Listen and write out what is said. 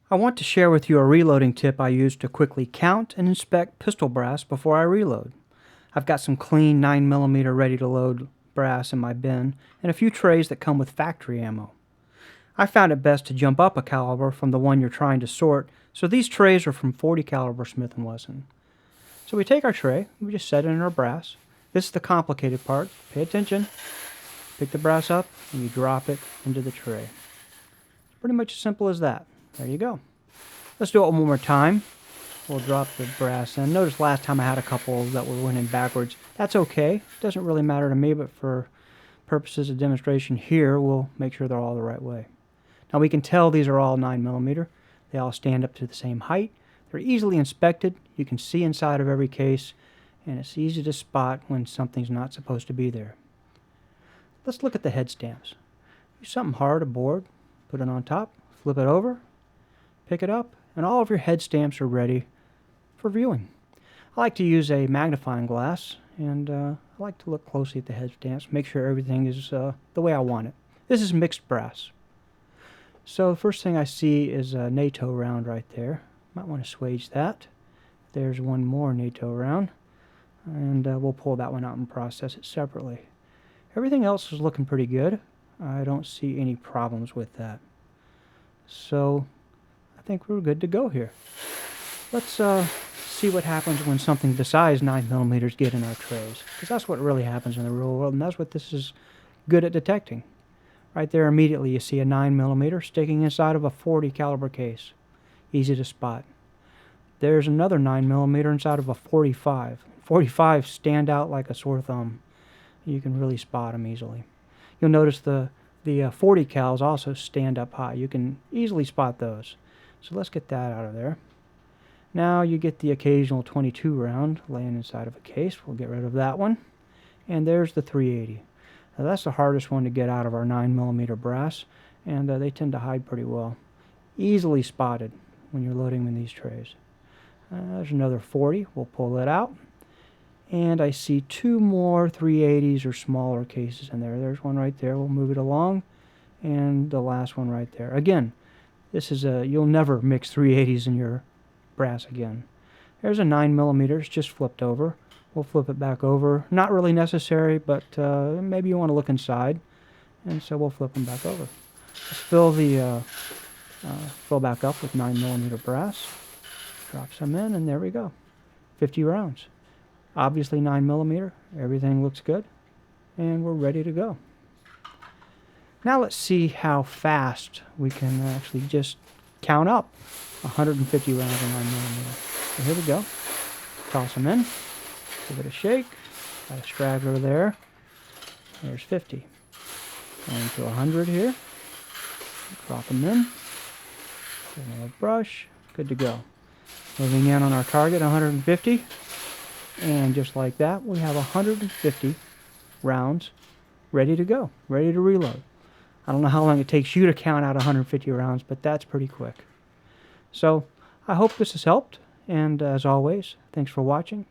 I want to share with you a reloading tip I use to quickly count and inspect pistol brass before I reload. I've got some clean 9mm ready to load brass in my bin and a few trays that come with factory ammo. I found it best to jump up a caliber from the one you're trying to sort, so these trays are from 40 caliber Smith & Wesson. So we take our tray, we just set it in our brass. This is the complicated part. Pay attention. Pick the brass up and you drop it into the tray. Pretty much as simple as that. There you go. Let's do it one more time. We'll drop the brass in. Notice last time I had a couple that went in backwards. That's okay. It doesn't really matter to me, but for purposes of demonstration here, we'll make sure they're all the right way. Now we can tell these are all 9mm. They all stand up to the same height. They're easily inspected. You can see inside of every case, and it's easy to spot when something's not supposed to be there. Let's look at the head stamps. Use something hard, a board, put it on top, flip it over, pick it up, and all of your head stamps are ready for viewing. I like to use a magnifying glass, and I like to look closely at the head stamps, make sure everything is the way I want it. This is mixed brass. So the first thing I see is a NATO round right there. Might want to swage that. There's one more NATO round, and we'll pull that one out and process it separately. Everything else is looking pretty good. I don't see any problems with that. So I think we're good to go here. Let's see what happens when something besides 9mm get in our trays, because that's what really happens in the real world, and that's what this is good at detecting. Right there immediately you see a 9mm sticking inside of a 40 caliber case. Easy to spot. There's another 9mm inside of a 45. 45 stand out like a sore thumb. You can really spot them easily. You'll notice the 40 cals also stand up high. You can easily spot those. So let's get that out of there. Now you get the occasional 22 round laying inside of a case. We'll get rid of that one. And there's the 380. Now that's the hardest one to get out of our 9mm brass, and they tend to hide pretty well. Easily spotted when you're loading them in these trays. There's another 40. We'll pull it out. And I see two more 380s or smaller cases in there. There's one right there. We'll move it along. And the last one right there. Again, this is you'll never mix 380s in your brass again. There's a 9mm. It's just flipped over. We'll flip it back over. Not really necessary, but maybe you want to look inside. And so we'll flip them back over. Let's fill back up with 9mm brass. Drop some in, and there we go. 50 rounds. Obviously 9mm, everything looks good, and we're ready to go. Now let's see how fast we can actually just count up 150 rounds of 9mm. So here we go. Toss them in, give it a shake. Got a straggler there. There's 50. Going to 100 here. Drop them in. Give another brush. Good to go. Moving in on our target, 150. And just like that, we have 150 rounds ready to go, ready to reload. I don't know how long it takes you to count out 150 rounds, but that's pretty quick. So I hope this has helped, and as always, thanks for watching.